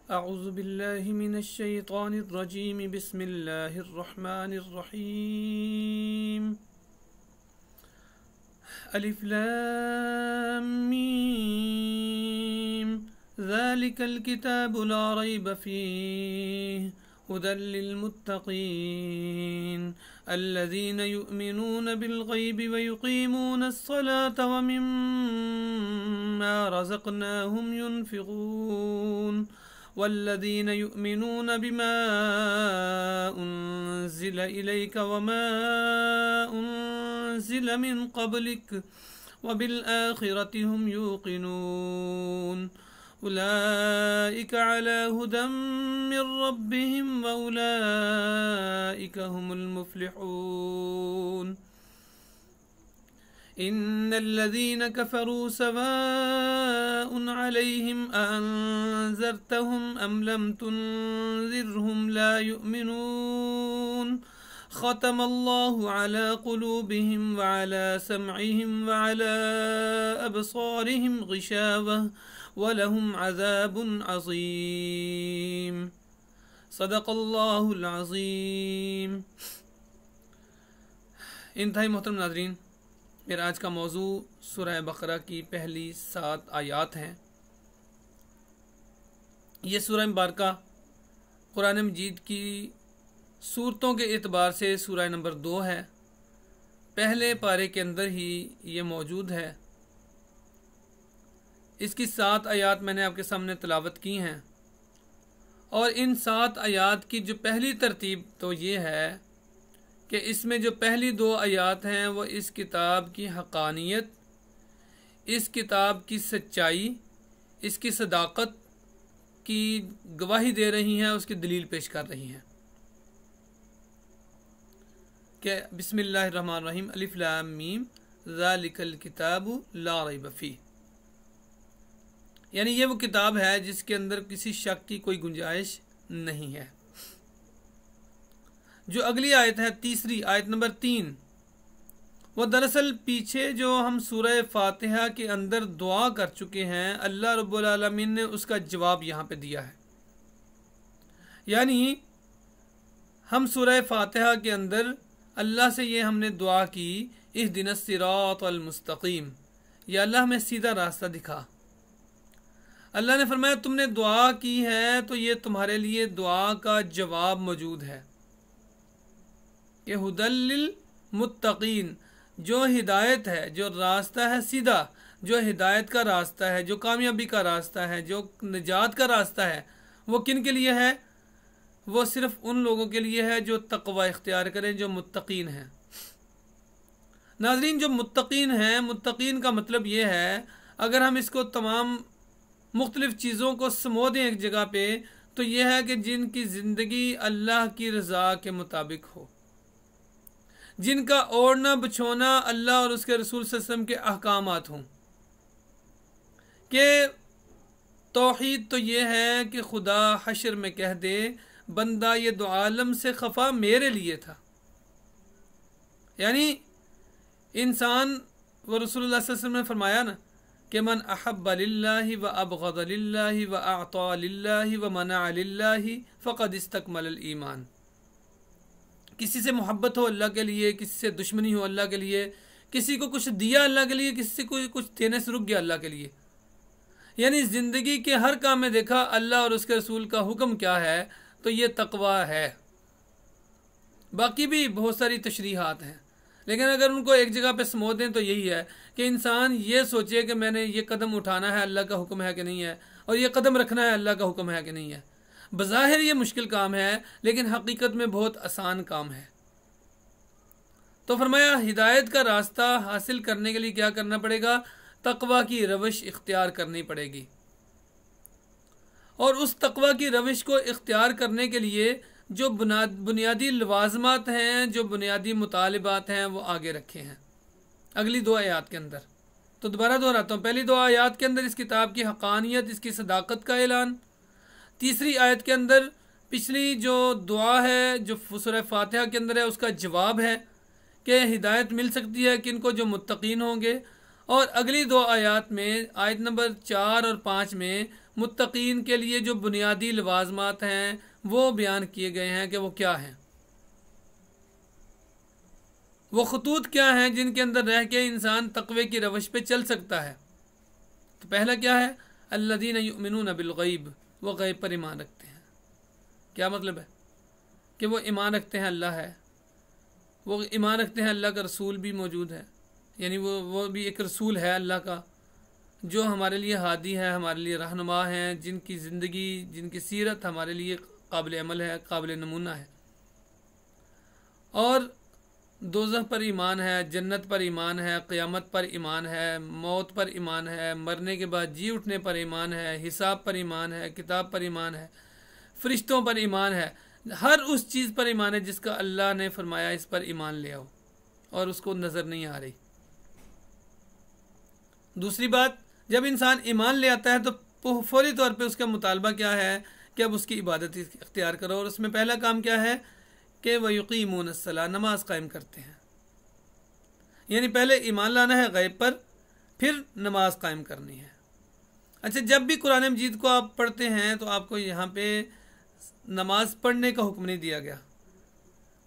अऊज़ु बिल्लाहि मिनश शैतानिर रजीम बिस्मिल्लाहिर रहमानिर रहीम अलिफ लाम मीम ज़ालिकल किताबु ला रैब फ़ीहि हुदल लिल मुत्तक़ीन अल्लज़ीना युमिनून बिल ग़ैबि व युक़ीमूनस सलाता व मिम्मा रज़क़नाहुम युनफ़िक़ून वल्लज़ीना युमिनून बिमा उन्ज़िल इलैका वमा उन्ज़िल मिन क़ब्लिक व बिल आख़िरति हुम यूक़िनून उलाइका अला हुदम मिर रब्बिहिम व उलाइका हुमुल मुफ़्लिहून इन्नल्लज़ीन कफ़रू सवाउन अलैहिम अअन्ज़रतहुम अम लम तुनज़िरहुम ला युमिनून ख़तमल्लाहु अला क़ुलूबिहिम व अला समइहिम व अला अबसारिहिम ग़िशावह व लहुम अज़ाबुन अज़ीम। सदक़ल्लाहुल अज़ीम। इंतहाई मोहतरम नाज़रीन, मेरा आज का मौजू सूरह बकरा की पहली 7 आयात हैं। ये सूरह मुबारका कुरान मजीद की सूरतों के एतबार से सूरह नंबर 2 है। पहले पारे के अंदर ही ये मौजूद है। इसकी 7 आयात मैंने आपके सामने तिलावत की हैं और इन 7 आयात की जो पहली तरतीब तो ये है कि इसमें जो पहली 2 आयात हैं वो इस किताब की हक़ानियत, इस किताब की सच्चाई, इसकी सदाकत की गवाही दे रही हैं, उसकी दलील पेश कर रही हैं कि बिस्मिल्लाहिर्रहमानिर्रहीम अलिफ लाम मीम ज़ालिकल किताबु ला रैब फ़ीहि, यानी ये वो किताब है जिसके अंदर किसी शक की कोई गुंजाइश नहीं है। जो अगली आयत है, तीसरी आयत नंबर 3, वो दरअसल पीछे जो हम सूरह फातिहा के अंदर दुआ कर चुके हैं, अल्लाह रब्बुल आलमीन ने उसका जवाब यहाँ पे दिया है। यानी हम सूरह फातिहा के अंदर अल्लाह से ये हमने दुआ की, इहदिनस सिरातल मुस्तकीम, या अल्लाह हमें सीधा रास्ता दिखा। अल्लाह ने फरमाया तुमने दुआ की है तो ये तुम्हारे लिए दुआ का जवाब मौजूद है कि हुदल लिल मुत्तकीन, जो हिदायत है, जो रास्ता है सीधा, जो हिदायत का रास्ता है, जो कामयाबी का रास्ता है, जो निजात का रास्ता है, वो किन के लिए है? वो सिर्फ उन लोगों के लिए है जो तक़वा इख्तियार करें, जो मुत्तकीन हैं। नाज़रीन, जो मुत्तकीन हैं, मुत्तकीन का मतलब ये है, अगर हम इसको तमाम मुख्तलिफ़ चीज़ों को समो दें एक जगह पे, तो यह है कि जिनकी ज़िंदगी अल्लाह की रज़ा के मुताबिक हो, जिनका ओढ़ना बिछोना अल्लाह और उसके रसूल सल्लल्लाहु अलैहि वसल्लम के अहकामात हों। कि तौहीद तो ये है कि खुदा हशर में कह दे, बंदा ये दो आलम से खफा मेरे लिए था। यानी इंसान, वो रसूलुल्लाह सल्लल्लाहु अलैहि वसल्लम ने फरमाया ना कि मन अहब्ब लिल्लाहि व अबग़द लिल्लाहि व अअता लिल्लाहि व मना लिल्लाहि फ़क़द इस्तकमल ईमान। किसी से मोहब्बत हो अल्लाह के लिए, किसी से दुश्मनी हो अल्लाह के लिए, किसी को कुछ दिया अल्लाह के लिए, किसी से कोई कुछ देने से रुक गया अल्लाह के लिए। यानी ज़िंदगी के हर काम में देखा अल्लाह और उसके रसूल का हुक्म क्या है, तो ये तकवा है। बाकी भी बहुत सारी तशरीहात हैं, लेकिन अगर उनको एक जगह पे समो दें तो यही है कि इंसान ये सोचे कि मैंने ये कदम उठाना है, अल्लाह का हुक्म है कि नहीं है, और ये कदम रखना है, अल्लाह का हुक्म है कि नहीं है। बज़ाहिर ये मुश्किल काम है, लेकिन हकीकत में बहुत आसान काम है। तो फरमाया हिदायत का रास्ता हासिल करने के लिए क्या करना पड़ेगा? तकवा की रविश इख्तियार करनी पड़ेगी। और उस तकवा की रविश को इख्तियार करने के लिए जो बुनियादी लवाजमात हैं, जो बुनियादी मुतालिबात हैं, वो आगे रखे हैं अगली 2 आयात के अंदर। तो दोबारा दोहराता हूँ, पहली 2 आयात के अंदर इस किताब की हक़ानियत, इसकी सदाकत का ऐलान। तीसरी आयत के अंदर पिछली जो दुआ है जो सूरह फातिहा के अंदर है उसका जवाब है कि हिदायत मिल सकती है किनको, जो मुत्तकीन होंगे। और अगली 2 आयत में, आयत नंबर 4 और 5 में मुत्तकीन के लिए जो बुनियादी लवाजमात हैं वो बयान किए गए हैं कि वो क्या हैं, वो खतूत क्या हैं जिनके अंदर रह के इंसान तक़वे की रवश पे चल सकता है। तो पहला क्या है, अल्लज़ीना युमिनून बिल गैब, वो गैब पर ईमान रखते हैं। क्या मतलब है कि वो ईमान रखते हैं अल्लाह है, वो ईमान रखते हैं अल्लाह का रसूल भी मौजूद है, यानी वो भी एक रसूल है अल्लाह का जो हमारे लिए हादी है, हमारे लिए रहनुमा हैं, जिनकी ज़िंदगी जिनकी सीरत हमारे लिए काबिल अमल है, काबिल नमूना है। और दोज़ख पर ईमान है, जन्नत पर ईमान है, क़यामत पर ईमान है, मौत पर ईमान है, मरने के बाद जी उठने पर ईमान है, हिसाब पर ईमान है, किताब पर ईमान है, फ़रिश्तों पर ईमान है। हर उस चीज़ पर ईमान है जिसका अल्लाह ने फरमाया इस पर ईमान ले आओ, और उसको नज़र नहीं आ रही। दूसरी बात, जब इंसान ईमान ले आता है तो फौरी तौर पे उसका मुतालबा क्या है कि अब उसकी इबादत इख्तियार करो, और उसमें पहला काम क्या है कि वह युक़ीमून अस्सलाह, नमाज कायम करते हैं। यानी पहले ईमान लाना है गैब पर, फिर नमाज कायम करनी है। अच्छा, जब भी कुरान मजीद को आप पढ़ते हैं तो आपको यहाँ पे नमाज पढ़ने का हुक्म नहीं दिया गया।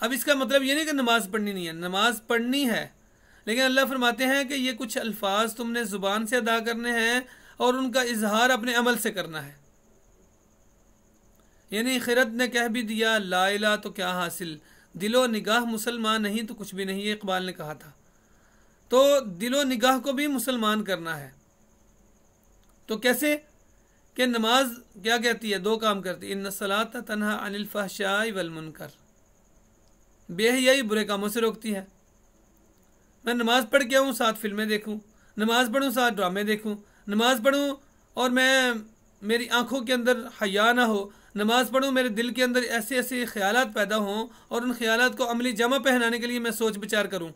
अब इसका मतलब ये नहीं कि नमाज पढ़नी नहीं है, नमाज पढ़नी है, लेकिन अल्लाह फरमाते हैं कि ये कुछ अल्फाज तुमने ज़ुबान से अदा करने हैं और उनका इजहार अपने अमल से करना है। यानी खिरत ने कह भी दिया ला इलाहा तो क्या हासिल, दिलो निगाह मुसलमान नहीं तो कुछ भी नहीं, ये इकबाल ने कहा था। तो दिलो निगाह को भी मुसलमान करना है। तो कैसे कि नमाज क्या कहती है, दो काम करती है, इन्ना सलात तन्हा अनिल फहशाई वल मुनकर, बेहयाई बुरे कामों से रोकती है। मैं नमाज पढ़ के आऊँ साथ फिल्में देखूँ, नमाज पढ़ूँ साथ ड्रामे देखूँ, नमाज पढ़ूँ और मैं मेरी आंखों के अंदर हया ना हो, नमाज पढ़ूँ मेरे दिल के अंदर ऐसे ऐसे ख्यालात पैदा हों और उन ख्यालात को अमली जमा पहनाने के लिए मैं सोच विचार करूँ,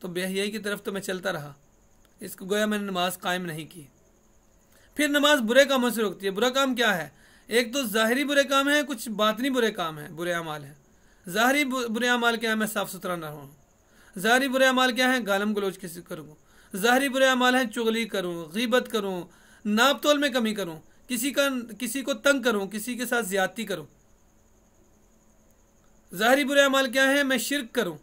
तो बेहयाई की तरफ तो मैं चलता रहा, इसको गोया मैंने नमाज कायम नहीं की। फिर नमाज बुरे कामों से रोकती है। बुरा काम क्या है, एक तो ज़ाहिरी बुरे काम है, कुछ बातनी बुरे काम हैं, बुरे अमाल हैं। ज़ाहिरी बुरे अमाल क्या है, मैं साफ़ सुथरा ना रहूँ। ज़ाहिरी बुरे अमाल क्या है, गालम गलोच किसी करूँ। ज़ाहिरी बुरे अमाल हैं, चुगली करूँ, गीबत करूँ, नाप तोल में कमी करूँ, किसी को तंग करूँ, किसी के साथ ज़्यादती करूँ। ज़ाहिरी बुरे अमाल क्या है, मैं शिरक करूँ।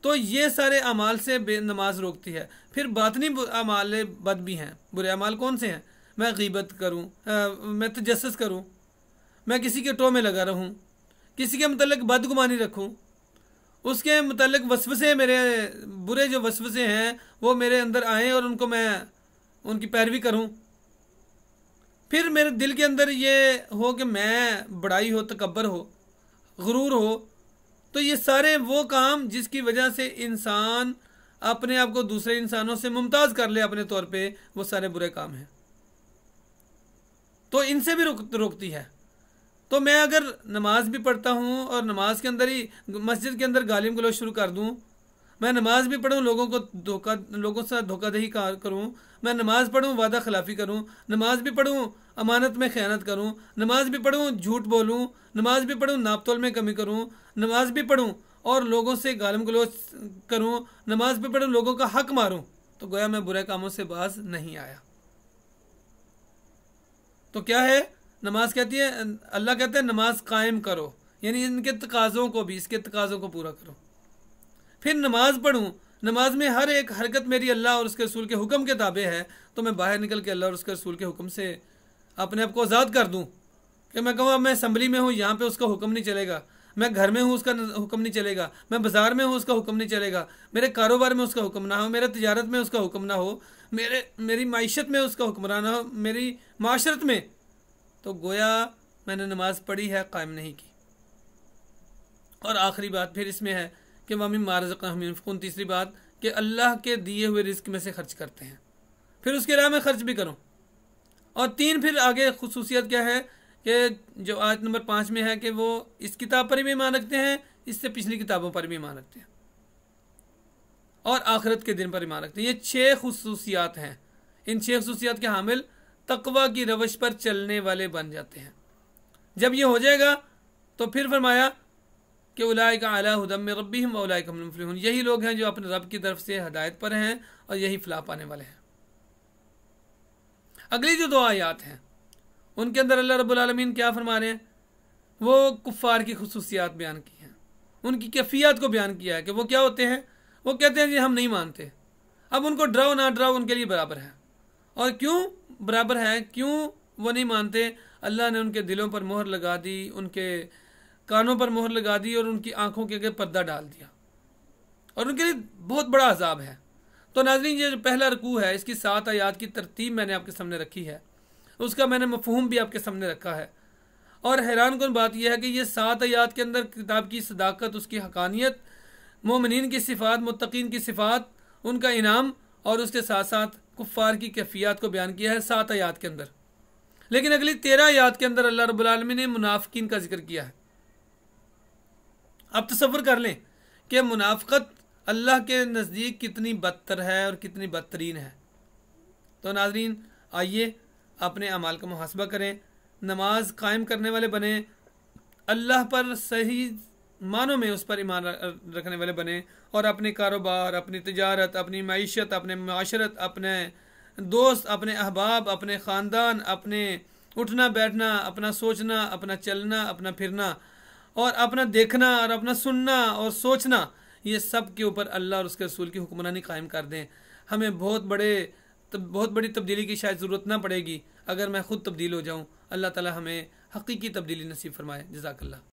तो ये सारे अमाल से नमाज रोकती है। फिर बातनी अमाल बद भी हैं। बुरे अमाल कौन से हैं, मैं गीबत करूँ, मैं तजस्सुस करूँ, मैं किसी के टो में लगा रहूँ, किसी के मतलब बदगुमानी रखूँ, उसके मतलब वसवसे, मेरे बुरे जो वसवसे हैं वो मेरे अंदर आएँ और उनको मैं उनकी पैरवी करूँ। फिर मेरे दिल के अंदर ये हो कि मैं बड़ाई हो, तकब्बर हो, गुरूर हो। तो ये सारे वो काम जिसकी वजह से इंसान अपने आप को दूसरे इंसानों से मुमताज़ कर ले अपने तौर पे, वो सारे बुरे काम हैं। तो इनसे भी रोकती है। तो मैं अगर नमाज भी पढ़ता हूँ और नमाज के अंदर ही मस्जिद के अंदर गालिम गलौज शुरू कर दूँ, मैं नमाज भी पढ़ूँ लोगों से धोखाधड़ी करूँ, मैं नमाज पढ़ूँ वादा खिलाफ़ी करूँ, नमाज भी पढ़ूँ अमानत में ख़यानत करूँ, नमाज भी पढ़ूँ झूठ बोलूँ, नमाज भी पढ़ूँ नाप तोल में कमी करूँ, नमाज भी पढ़ूँ और लोगों से गालिम गलौज करूँ, नमाज भी पढ़ूँ लोगों का हक मारूँ, तो गोया मैं बुरे कामों से बाज नहीं आया। तो क्या है, नमाज कहती है, अल्लाह कहते हैं नमाज कायम करो, यानी इनके तकाज़ों को भी, इसके तकाज़ों को पूरा करो। फिर नमाज पढ़ूँ, नमाज में हर एक हरकत मेरी अल्लाह और उसके रसूल के हुक्म के ताबे है, तो मैं बाहर निकल के अल्लाह और उसके रसूल के हुक्म से अपने आप को आज़ाद कर दूँ। कि मैं कहूँ अब मैं असम्बली में हूँ, यहाँ पे उसका हुक्म नहीं चलेगा, मैं घर में हूँ उसका हुक्म नहीं चलेगा, मैं बाज़ार में हूँ उसका हुक्म नहीं चलेगा, मेरे कारोबार में उसका हुक्म ना हो, मेरे तिजारत में उसका हुक्म ना हो, मेरी माइशत में उसका हुक्मरान हो, मेरी माशरत में, तो गोया मैंने नमाज पढ़ी है, कायम नहीं की। और आखिरी बात फिर इसमें है कि वमिम्मा रज़क़नाहुम युनफ़िक़ून, तीसरी बात कि अल्लाह के दिए हुए रिज़्क़ में से खर्च करते हैं, फिर उसके राह में खर्च भी करो। और तीन, फिर आगे खुसूसियत क्या है कि जो आयत नंबर 5 में है कि वो इस किताब पर भी ईमान रखते हैं, इससे पिछली किताबों पर भी ईमान रखते हैं, और आखिरत के दिन पर ईमान रखते हैं। ये 6 खुसूसियात हैं। इन 6 खुसूसियात के हामिल तक़वा की रवश पर चलने वाले बन जाते हैं। जब ये हो जाएगा तो फिर फरमाया कि उलाइका अला हुदम मिन रब्बिहिम व उलाइका हुमुल मुफ़्लिहून, यही लोग हैं जो अपने रब की तरफ से हदायत पर हैं और यही फलाह पाने वाले हैं। अगली जो 2 आयात हैं उनके अंदर अल्लाह रब्बुल आलमीन क्या फरमा रहे हैं, वो कुफ़ार की खुसूसियात बयान की हैं, उनकी कैफियत को बयान किया है कि वो क्या होते हैं। वो कहते हैं जी हम नहीं मानते। अब उनको डराओ ना डराओ उनके लिए बराबर है। और क्यों बराबर है, क्यों वो नहीं मानते? अल्लाह ने उनके दिलों पर मोहर लगा दी, उनके कानों पर मोहर लगा दी और उनकी आंखों के आगे पर्दा डाल दिया, और उनके लिए बहुत बड़ा अजाब है। तो नाज़रीन, ये जो पहला रुकू है, इसकी 7 आयात की तरतीब मैंने आपके सामने रखी है, उसका मैंने मफहूम भी आपके सामने रखा है। और हैरान कुन बात यह है कि ये 7 आयात के अंदर किताब की सदाकत, उसकी हकानियत, मोमिनीन की सिफ़ात, मुत्तकीन की सिफ़ात, उनका इनाम, और उसके साथ साथ कुफ़ार की कैफियत को बयान किया है 7 आयात के अंदर। लेकिन अगली 13 आयात के अंदर अल्लाह रब्बुल आलमीन ने मुनाफिकीन का जिक्र किया है। अब तसव्वुर कर लें कि मुनाफ़क़त अल्लाह के नज़दीक कितनी बदतर है और कितनी बदतरीन है। तो नाज़रीन, आइए अपने अमाल का मुहासबा करें, नमाज कायम करने वाले बने, अल्लाह पर सही मानों में उस पर ईमान रखने वाले बने, और अपने कारोबार, अपनी तिजारत, अपनी माइशत, अपने माशरत, अपने दोस्त, अपने अहबाब, अपने ख़ानदान, अपने उठना बैठना, अपना सोचना, अपना चलना, अपना फिरना, और अपना देखना और अपना सुनना और सोचना, ये सब के ऊपर अल्लाह और उसके रसूल की हुक्मरानी कायम कर दें। हमें बहुत बड़ी तब्दीली की शायद ज़रूरत ना पड़ेगी अगर मैं ख़ुद तब्दील हो जाऊँ। अल्लाह ताला हमें हकीकी तब्दीली नसीब फरमाए। जज़ाकल्लाह।